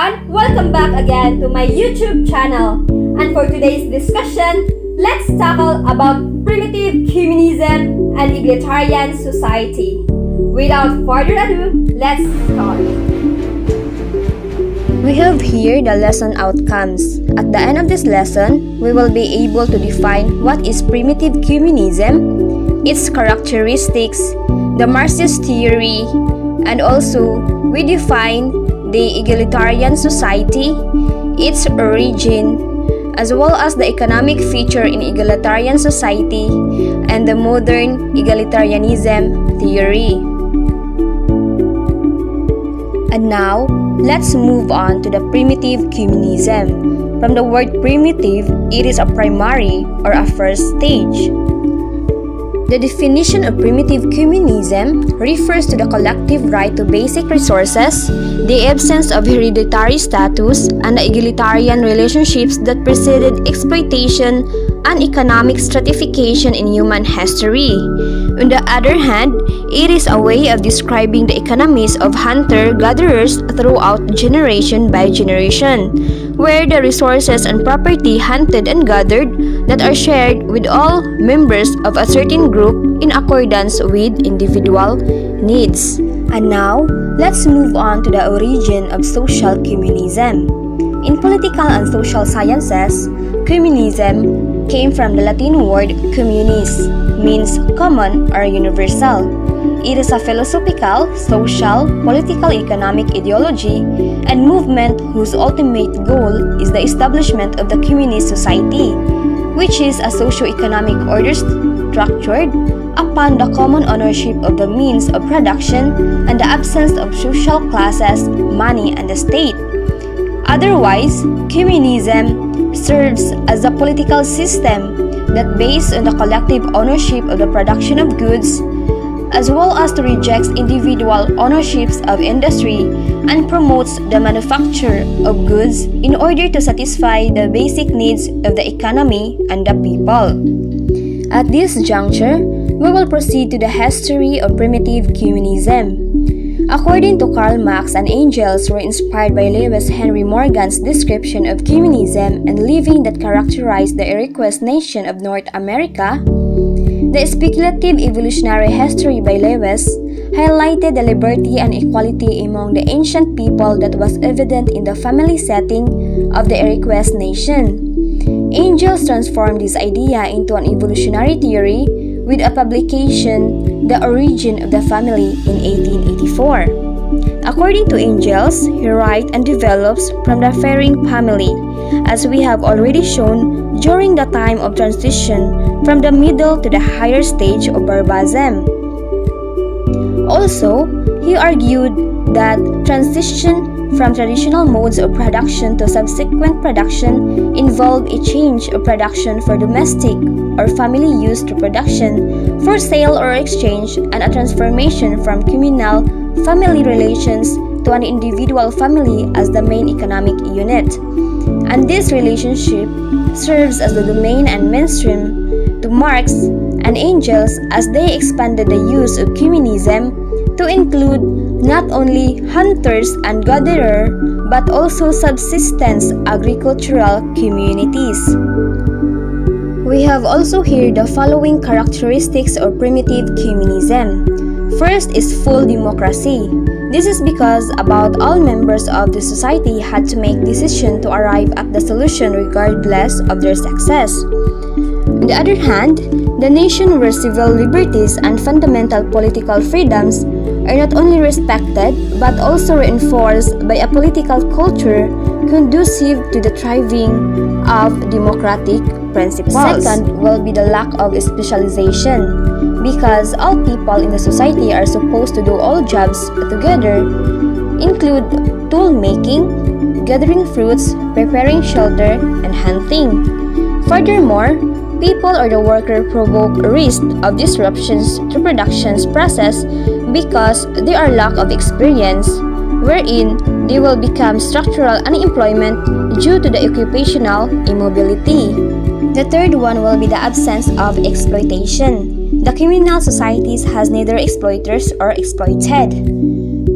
everyone! Welcome back again to my YouTube channel. And for today's discussion, let's tackle about primitive communism and egalitarian society. Without further ado, let's start. We have here the lesson outcomes. At the end of this lesson, we will be able to define what is primitive communism, its characteristics, the Marxist theory, and also we define the egalitarian society, its origin, as well as the economic feature in egalitarian society and the modern egalitarianism theory. And now, let's move on to the primitive communism. From the word primitive, it is a primary or a first stage. The definition of primitive communism refers to the collective right to basic resources, the absence of hereditary status, and the egalitarian relationships that preceded exploitation and economic stratification in human history. On the other hand, it is a way of describing the economies of hunter-gatherers throughout generation by generation, where the resources and property hunted and gathered that are shared with all members of a certain group in accordance with individual needs. And now, let's move on to the origin of social communism. In political and social sciences, communism came from the Latin word communis, means common or universal. It is a philosophical, social, political, economic ideology and movement whose ultimate goal is the establishment of the communist society, which is a socio-economic order structured upon the common ownership of the means of production and the absence of social classes, money, and the state. Otherwise, communism serves as a political system that based on the collective ownership of the production of goods, as well as to rejects individual ownerships of industry and promotes the manufacture of goods in order to satisfy the basic needs of the economy and the people. At this juncture, we will proceed to the history of primitive communism. According to Karl Marx and Engels were inspired by Lewis Henry Morgan's description of communism and living that characterized the Iroquois nation of North America, the speculative evolutionary history by Lewis highlighted the liberty and equality among the ancient people that was evident in the family setting of the Iroquois nation. Engels transformed this idea into an evolutionary theory with a publication, The Origin of the Family, in 1884. According to Engels, he writes and develops from the faring family, as we have already shown during the time of transition from the middle to the higher stage of barbarism. Also, he argued that transition from traditional modes of production to subsequent production involved a change of production for domestic or family use to production for sale or exchange, and a transformation from communal family relations to an individual family as the main economic unit. And this relationship serves as the domain and mainstream to Marx and Engels as they expanded the use of communism to include not only hunters and gatherers but also subsistence agricultural communities. We have also here the following characteristics of primitive communism. First is full democracy. This is because about all members of the society had to make decisions to arrive at the solution regardless of their success. On the other hand, the nation where civil liberties and fundamental political freedoms are not only respected but also reinforced by a political culture conducive to the thriving of democratic principles. Second will be the lack of specialization, because all people in the society are supposed to do all jobs together, include tool making, gathering fruits, preparing shelter, and hunting. Furthermore, people or the worker provoke a risk of disruptions to production's process because they are lack of experience, wherein they will become structural unemployment due to the occupational immobility. The third one will be the absence of exploitation. The communal societies has neither exploiters or exploited.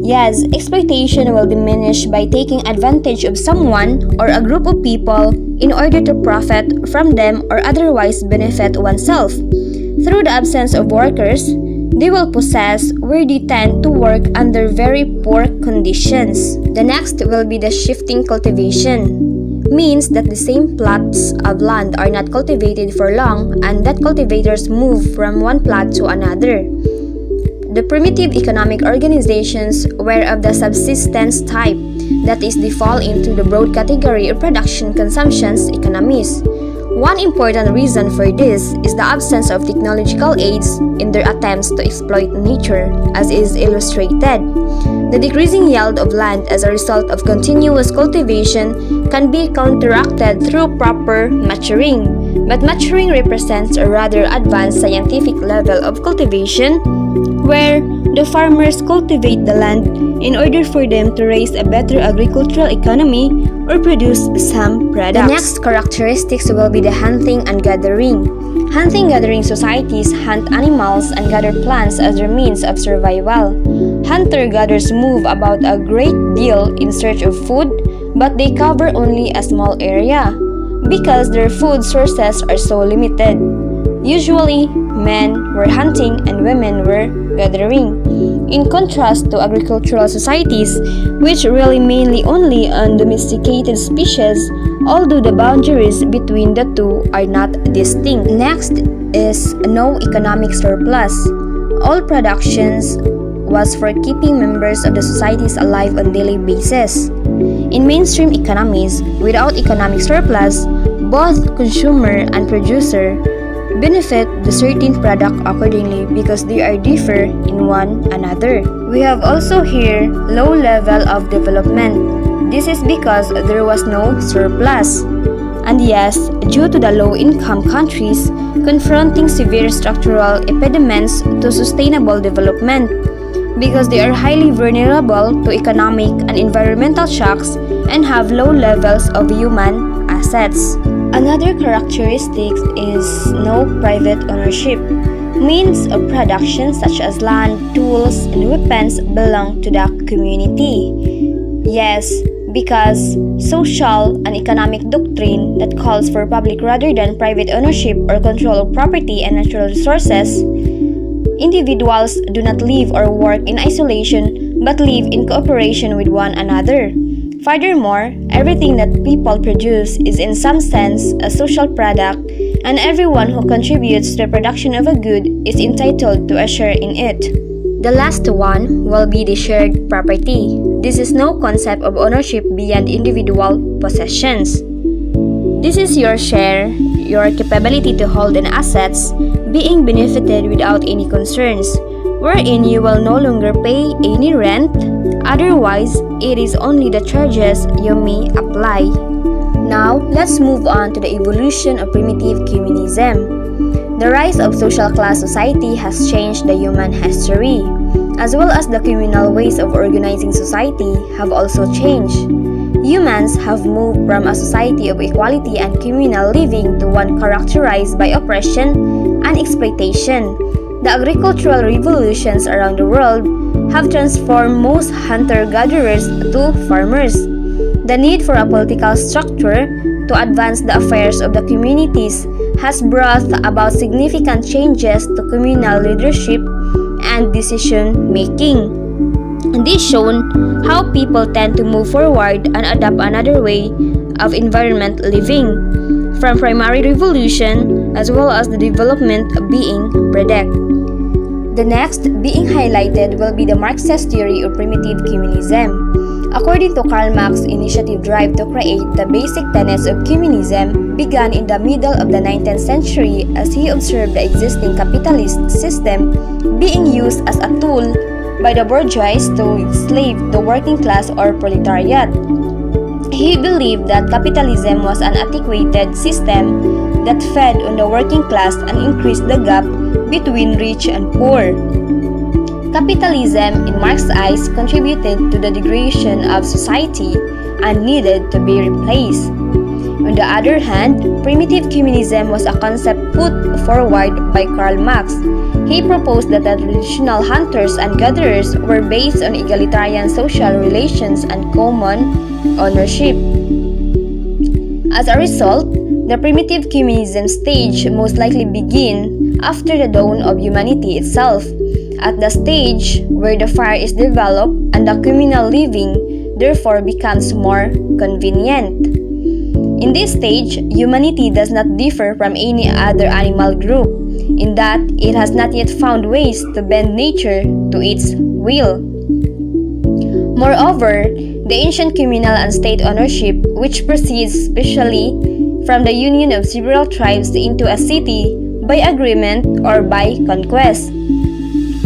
Yes, exploitation will diminish by taking advantage of someone or a group of people in order to profit from them or otherwise benefit oneself. Through the absence of workers, they will possess where they tend to work under very poor conditions. The next will be the shifting cultivation. Means that the same plots of land are not cultivated for long and that cultivators move from one plot to another. The primitive economic organizations were of the subsistence type, that is, they fall into the broad category of production-consumption economies. One important reason for this is the absence of technological aids in their attempts to exploit nature, as is illustrated. The decreasing yield of land as a result of continuous cultivation can be counteracted through proper maturing, but maturing represents a rather advanced scientific level of cultivation where the farmers cultivate the land in order for them to raise a better agricultural economy or produce some products. The next characteristics will be the hunting and gathering. Hunting-gathering societies hunt animals and gather plants as their means of survival. Hunter-gatherers move about a great deal in search of food, but they cover only a small area because their food sources are so limited. Usually, men were hunting and women were gathering. In contrast to agricultural societies, which rely mainly only on domesticated species, although the boundaries between the two are not distinct. Next is no economic surplus. All productions was for keeping members of the societies alive on daily basis. In mainstream economies, without economic surplus, both consumer and producer benefit the certain product accordingly because they are differ in one another. We have also here low level of development. This is because there was no surplus. And yes, due to the low-income countries confronting severe structural impediments to sustainable development, because they are highly vulnerable to economic and environmental shocks and have low levels of human assets. Another characteristic is no private ownership. Means of production such as land, tools, and weapons belong to the community. Yes, because social and economic doctrine that calls for public rather than private ownership or control of property and natural resources, individuals do not live or work in isolation but live in cooperation with one another. Furthermore, everything that people produce is in some sense a social product, and everyone who contributes to the production of a good is entitled to a share in it. The last one will be the shared property. This is no concept of ownership beyond individual possessions. This is your share, your capability to hold an assets, being benefited without any concerns, wherein you will no longer pay any rent, otherwise it is only the charges you may apply. Now, let's move on to the evolution of primitive communism. The rise of social class society has changed the human history, as well as the communal ways of organizing society have also changed. Humans have moved from a society of equality and communal living to one characterized by oppression and exploitation. The agricultural revolutions around the world have transformed most hunter-gatherers to farmers. The need for a political structure to advance the affairs of the communities has brought about significant changes to communal leadership and decision-making. This shown how people tend to move forward and adopt another way of environment living, from primary revolution as well as the development being predict. The next being highlighted will be the Marxist theory of primitive communism. According to Karl Marx's initiative drive to create the basic tenets of communism began in the middle of the 19th century as he observed the existing capitalist system being used as a tool by the bourgeois to enslave the working class or proletariat. He believed that capitalism was an antiquated system that fed on the working class and increased the gap between rich and poor. Capitalism, in Marx's eyes, contributed to the degradation of society and needed to be replaced. On the other hand, primitive communism was a concept put forward by Karl Marx. He proposed that the traditional hunters and gatherers were based on egalitarian social relations and common ownership. As a result, the primitive communism stage most likely began after the dawn of humanity itself, at the stage where the fire is developed and the communal living therefore becomes more convenient. In this stage, humanity does not differ from any other animal group, in that it has not yet found ways to bend nature to its will. Moreover, the ancient communal and state ownership, which proceeds especially from the union of several tribes into a city by agreement or by conquest.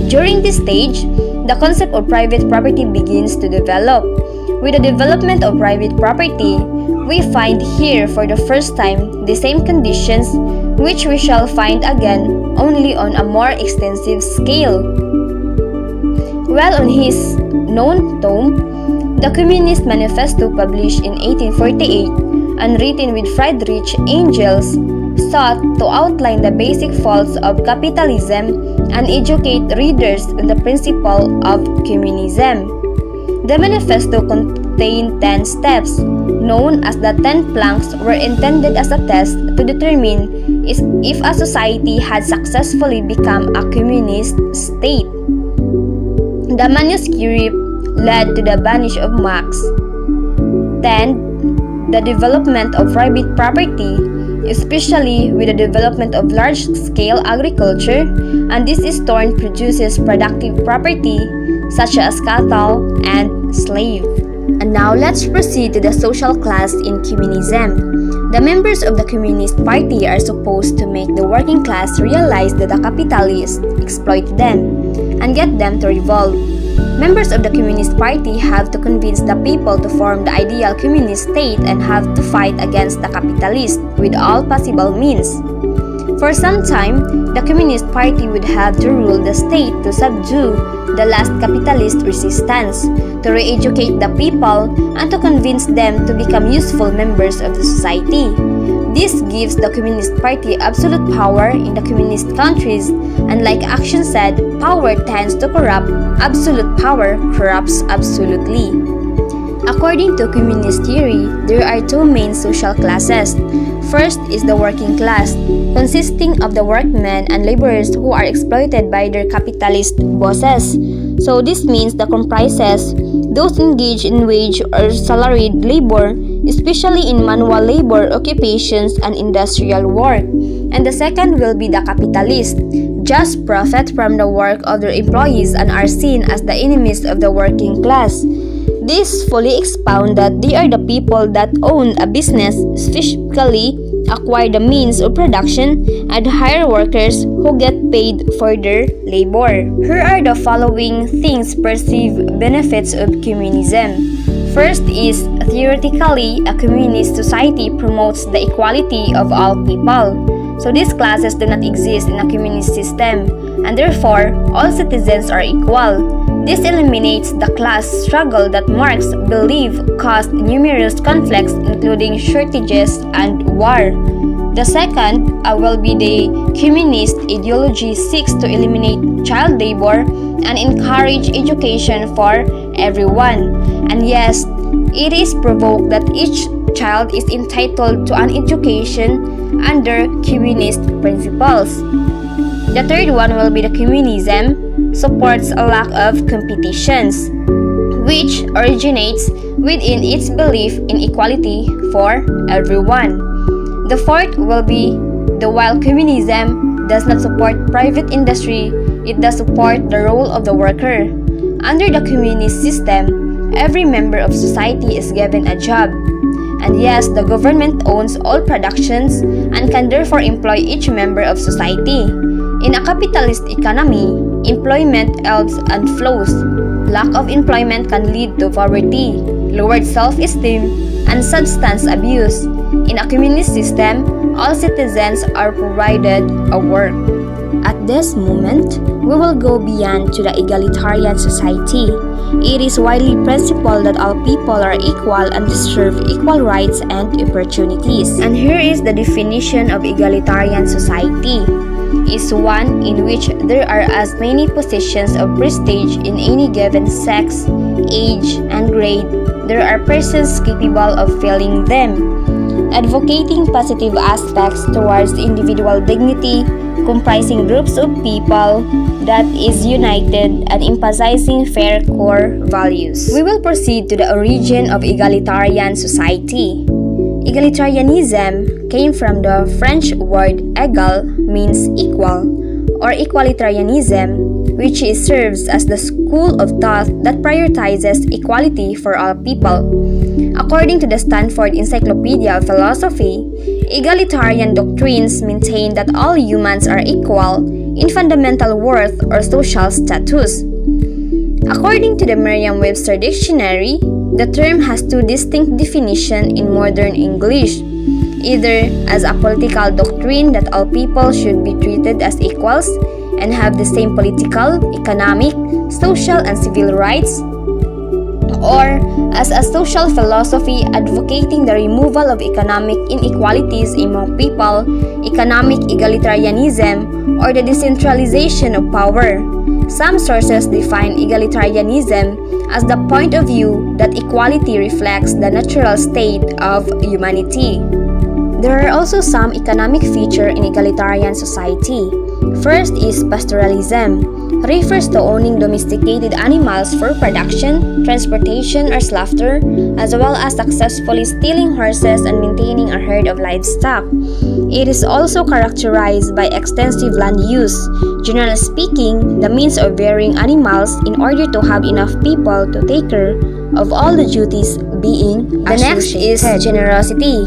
During this stage, the concept of private property begins to develop. With the development of private property, we find here for the first time the same conditions which we shall find again only on a more extensive scale. While on his known tome, the Communist Manifesto published in 1848 and written with Friedrich Engels, sought to outline the basic faults of capitalism and educate readers on the principle of communism. The manifesto contained 10 steps, known as the 10 planks, were intended as a test to determine if a society had successfully become a communist state. The manuscript led to the banish of Marx. 10. The development of private property, especially with the development of large-scale agriculture, and this in turn produces productive property such as cattle and slave. And now let's proceed to the social class in communism. The members of the Communist Party are supposed to make the working class realize that the capitalists exploit them and get them to revolt. Members of the Communist Party have to convince the people to form the ideal communist state and have to fight against the capitalists with all possible means. For some time, the Communist Party would have to rule the state to subdue the last capitalist resistance, to re-educate the people, and to convince them to become useful members of the society. This gives the Communist Party absolute power in the communist countries, and like Action said, power tends to corrupt, absolute power corrupts absolutely. According to communist theory, there are two main social classes. First is the working class, consisting of the workmen and laborers who are exploited by their capitalist bosses. So this means that comprises those engaged in wage or salaried labor, especially in manual labor occupations and industrial work. And the second will be the capitalists, just profit from the work of their employees and are seen as the enemies of the working class. This fully expound that they are the people that own a business, physically acquire the means of production, and hire workers who get paid for their labor. Here are the following things perceived benefits of communism. First is, theoretically, a communist society promotes the equality of all people. So these classes do not exist in a communist system, and therefore, all citizens are equal. This eliminates the class struggle that Marx believed caused numerous conflicts including shortages and war. The second will be the communist ideology seeks to eliminate child labor and encourage education for everyone. And yes, it is provoked that each child is entitled to an education under communist principles. The third one will be the communism supports a lack of competitions, which originates within its belief in equality for everyone. The fourth will be the while communism does not support private industry, it does support the role of the worker. Under the communist system, every member of society is given a job. And yes, the government owns all productions and can therefore employ each member of society. In a capitalist economy, employment ebbs and flows. Lack of employment can lead to poverty, lowered self-esteem, and substance abuse. In a communist system, all citizens are provided a work. At this moment, we will go beyond to the egalitarian society. It is widely principled that all people are equal and deserve equal rights and opportunities. And here is the definition of egalitarian society. Is one in which there are as many positions of prestige in any given sex, age, and grade. There are persons capable of filling them, advocating positive aspects towards individual dignity, comprising groups of people that is united and emphasizing fair core values. We will proceed to the origin of egalitarian society. Egalitarianism came from the French word égal, means equal, or equalitarianism, which serves as the school of thought that prioritizes equality for all people. According to the Stanford Encyclopedia of Philosophy, egalitarian doctrines maintain that all humans are equal in fundamental worth or social status. According to the Merriam-Webster Dictionary, the term has two distinct definitions in modern English, either as a political doctrine that all people should be treated as equals and have the same political, economic, social, and civil rights, or as a social philosophy advocating the removal of economic inequalities among people, economic egalitarianism, or the decentralization of power. Some sources define egalitarianism as the point of view that equality reflects the natural state of humanity. There are also some economic features in egalitarian society. First is pastoralism. Refers to owning domesticated animals for production, transportation, or slaughter, as well as successfully stealing horses and maintaining a herd of livestock. It is also characterized by extensive land use, generally speaking, the means of rearing animals in order to have enough people to take care of all the duties being associated. The next is generosity.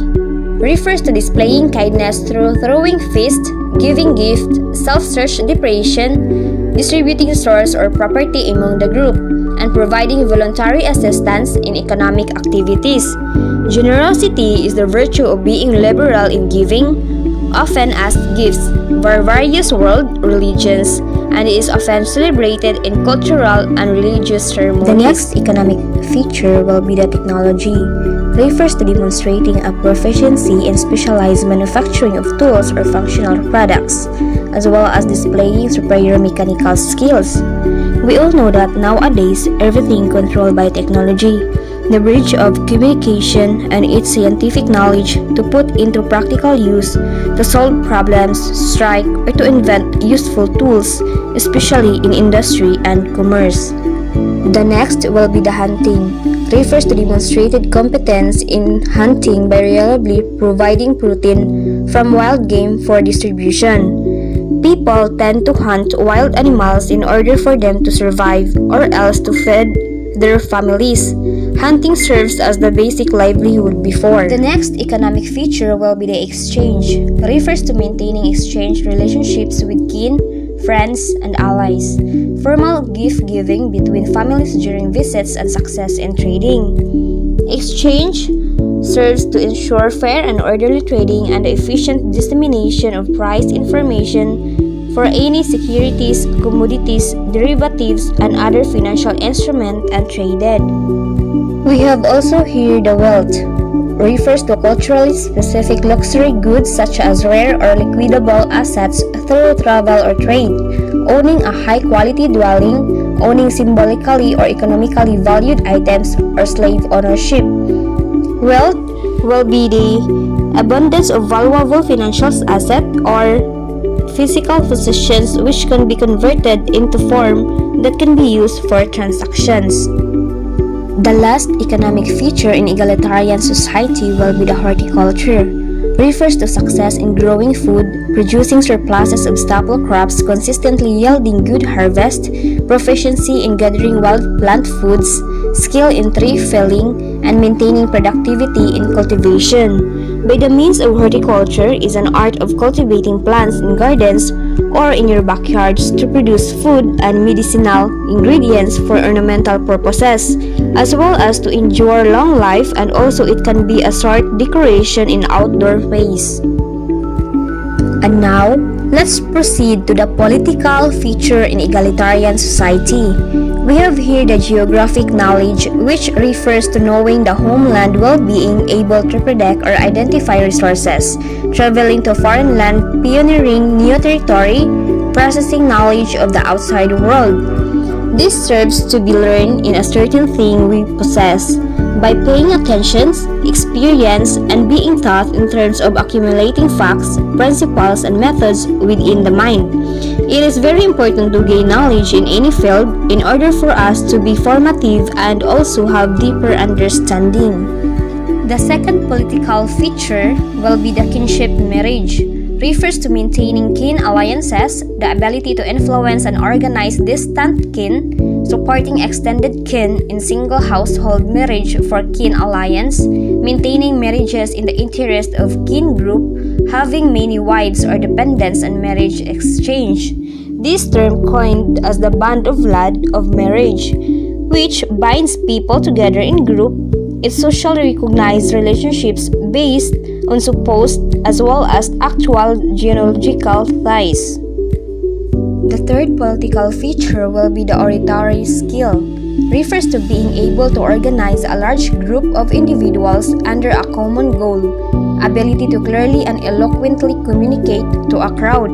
Refers to displaying kindness through throwing feasts, giving gifts, self-search deprivation, distributing stores or property among the group, and providing voluntary assistance in economic activities. Generosity is the virtue of being liberal in giving, often as gifts, for various world religions, and is often celebrated in cultural and religious ceremonies. The next economic feature will be the technology. Refers to demonstrating a proficiency in specialized manufacturing of tools or functional products, as well as displaying superior mechanical skills. We all know that nowadays, everything controlled by technology. The bridge of communication and its scientific knowledge to put into practical use to solve problems, strike, or to invent useful tools, especially in industry and commerce. The next will be the hunting. Refers to demonstrated competence in hunting by reliably providing protein from wild game for distribution. People tend to hunt wild animals in order for them to survive or else to feed their families. Hunting serves as the basic livelihood before. The next economic feature will be the exchange. Refers to maintaining exchange relationships with kin, friends, and allies. Formal gift-giving between families during visits and success in trading. Exchange serves to ensure fair and orderly trading and the efficient dissemination of price information for any securities, commodities, derivatives, and other financial instruments and traded. We have also here the wealth. Refers to culturally specific luxury goods such as rare or liquidable assets through travel or trade, owning a high-quality dwelling, owning symbolically or economically valued items, or slave ownership. Wealth will be the abundance of valuable financial assets or physical possessions which can be converted into form that can be used for transactions. The last economic feature in egalitarian society will be the horticulture. Refers to success in growing food, producing surpluses of staple crops consistently yielding good harvest, proficiency in gathering wild plant foods, skill in tree felling, and maintaining productivity in cultivation. By the means of horticulture is an art of cultivating plants in gardens or in your backyards to produce food and medicinal ingredients for ornamental purposes, as well as to endure long life, and also it can be a sort decoration in outdoor ways. And now, Let's proceed to the political feature in egalitarian society. We have here the geographic knowledge, which refers to knowing the homeland while being able to predict or identify resources, traveling to foreign land, pioneering new territory, processing knowledge of the outside world. This serves to be learned in a certain thing we possess by paying attention, experience, and being taught in terms of accumulating facts, principles, and methods within the mind. It is very important to gain knowledge in any field in order for us to be formative and also have deeper understanding. The second political feature will be the kinship marriage. Refers to maintaining kin alliances, the ability to influence and organize distant kin, supporting extended kin in single household marriage for kin alliance, maintaining marriages in the interest of kin group, having many wives or dependents and marriage exchange. This term coined as the band of blood of marriage, which binds people together in group. It's socially recognized relationships based on supposed as well as actual genealogical ties. The third political feature will be the oratory skill. Refers to being able to organize a large group of individuals under a common goal, ability to clearly and eloquently communicate to a crowd.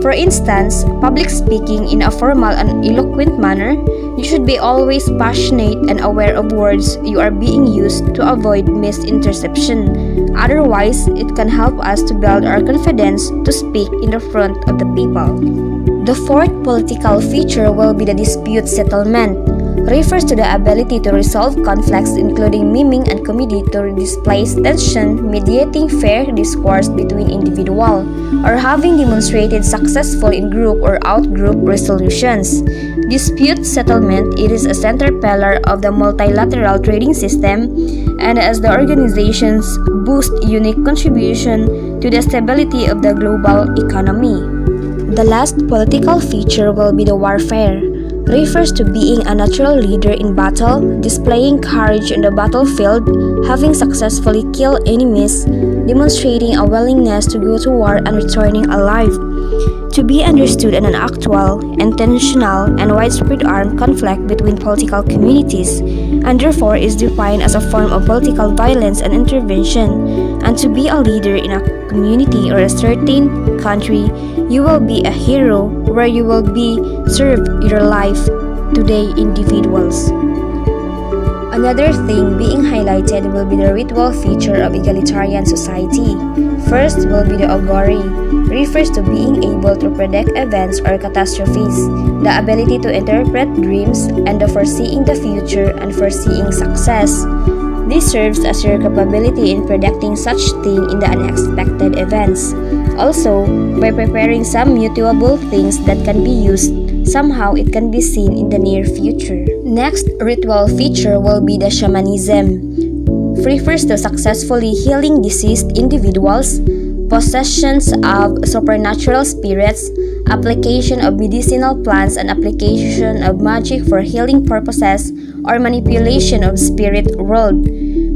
For instance, public speaking in a formal and eloquent manner, you should be always passionate and aware of words you are being used to avoid misinterception. Otherwise, it can help us to build our confidence to speak in the front of the people. The fourth political feature will be the dispute settlement. Refers to the ability to resolve conflicts including miming and comedy to displace tension, mediating fair discourse between individuals, or having demonstrated successful in group or out-group resolutions. Dispute settlement, it is a center pillar of the multilateral trading system and as the organizations boost unique contribution to the stability of the global economy. The last political feature will be the warfare. Refers to being a natural leader in battle, displaying courage on the battlefield, having successfully killed enemies, demonstrating a willingness to go to war and returning alive. To be understood in an actual, intentional, and widespread armed conflict between political communities, and therefore is defined as a form of political violence and intervention, and to be a leader in a community or a certain country, you will be a hero where you will be served your life today individuals. Another thing being highlighted will be the ritual feature of egalitarian society. First will be the augury. Refers to being able to predict events or catastrophes, the ability to interpret dreams, and the foreseeing the future and foreseeing success. This serves as your capability in predicting such thing in the unexpected events. Also, by preparing some mutable things that can be used, somehow it can be seen in the near future. Next ritual feature will be the shamanism. Refers to successfully healing deceased individuals, possessions of supernatural spirits, application of medicinal plants and application of magic for healing purposes or manipulation of spirit world.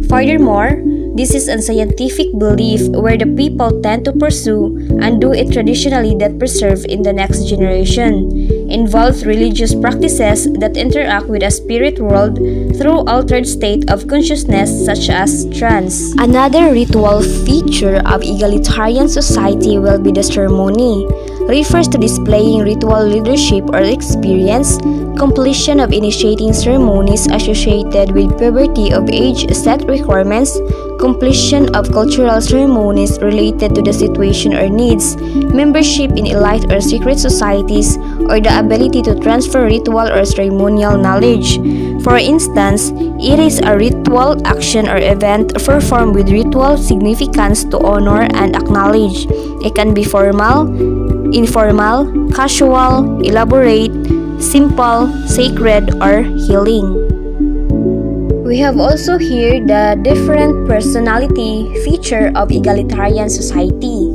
Furthermore, this is a scientific belief where the people tend to pursue and do it traditionally that preserve in the next generation. Involves religious practices that interact with a spirit world through altered state of consciousness such as trance. Another ritual feature of egalitarian society will be the ceremony. Refers to displaying ritual leadership or experience, completion of initiating ceremonies associated with puberty of age set requirements, completion of cultural ceremonies related to the situation or needs, membership in elite or secret societies, or the ability to transfer ritual or ceremonial knowledge. For instance, it is a ritual action or event performed with ritual significance to honor and acknowledge. It can be formal, informal, casual, elaborate, simple, sacred, or healing. We have also here the different personality feature of egalitarian society.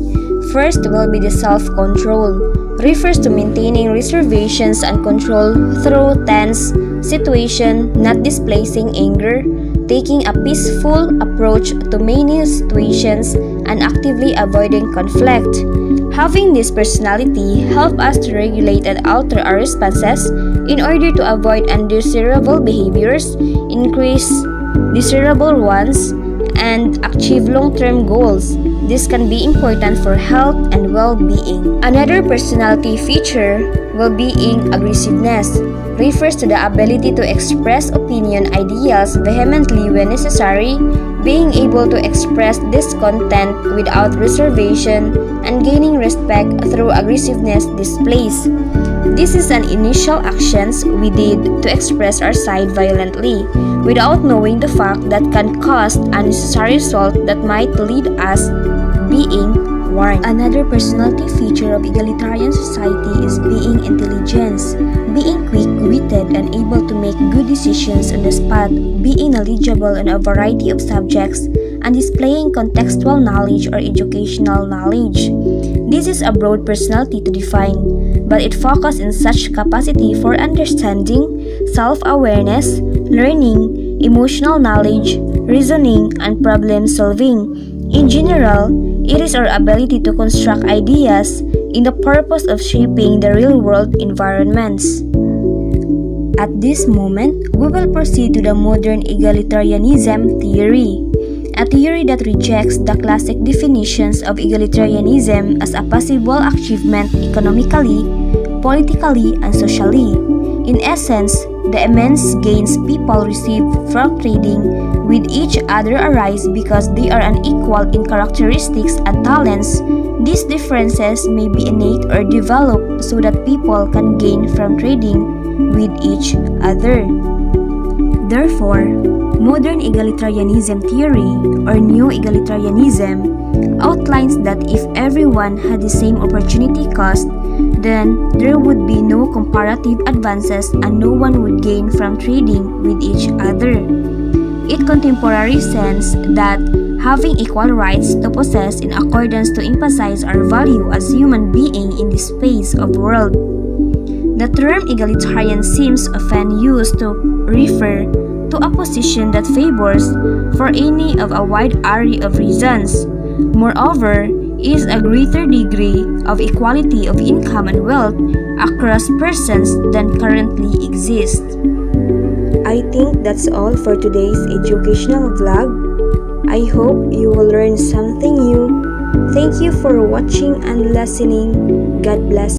First will be the self-control. Refers to maintaining reservations and control through tense situation, not displacing anger, taking a peaceful approach to many situations, and actively avoiding conflict. Having this personality helps us to regulate and alter our responses in order to avoid undesirable behaviors, increase desirable ones, and achieve long-term goals. This can be important for health and well-being. Another personality feature, well-being aggressiveness, refers to the ability to express opinion ideas vehemently when necessary, being able to express discontent without reservation, and gaining respect through aggressiveness displays. This is an initial actions we did to express our side violently, without knowing the fact that can cause unnecessary result that might lead us being warned. Another personality feature of egalitarian society is being intelligence, being quick-witted and able to make good decisions on the spot, being knowledgeable on a variety of subjects, and displaying contextual knowledge or educational knowledge. This is a broad personality to define, but it focuses in such capacity for understanding, self-awareness, learning, emotional knowledge, reasoning, and problem solving. In general, it is our ability to construct ideas in the purpose of shaping the real-world environments. At this moment, we will proceed to the modern egalitarianism theory, a theory that rejects the classic definitions of egalitarianism as a possible achievement economically, politically, and socially. In essence, the immense gains people receive from trading with each other arise because they are unequal in characteristics and talents. These differences may be innate or developed so that people can gain from trading with each other. Therefore, modern egalitarianism theory or neo-egalitarianism outlines that if everyone had the same opportunity cost, then there would be no comparative advances and no one would gain from trading with each other. It contemporary sense that having equal rights to possess in accordance to emphasize our value as human being in this space of world. The term egalitarian seems often used to refer to a position that favors for any of a wide array of reasons. Moreover, is a greater degree of equality of income and wealth across persons than currently exists. I think that's all for today's educational vlog. I hope you will learn something new. Thank you for watching and listening. God bless.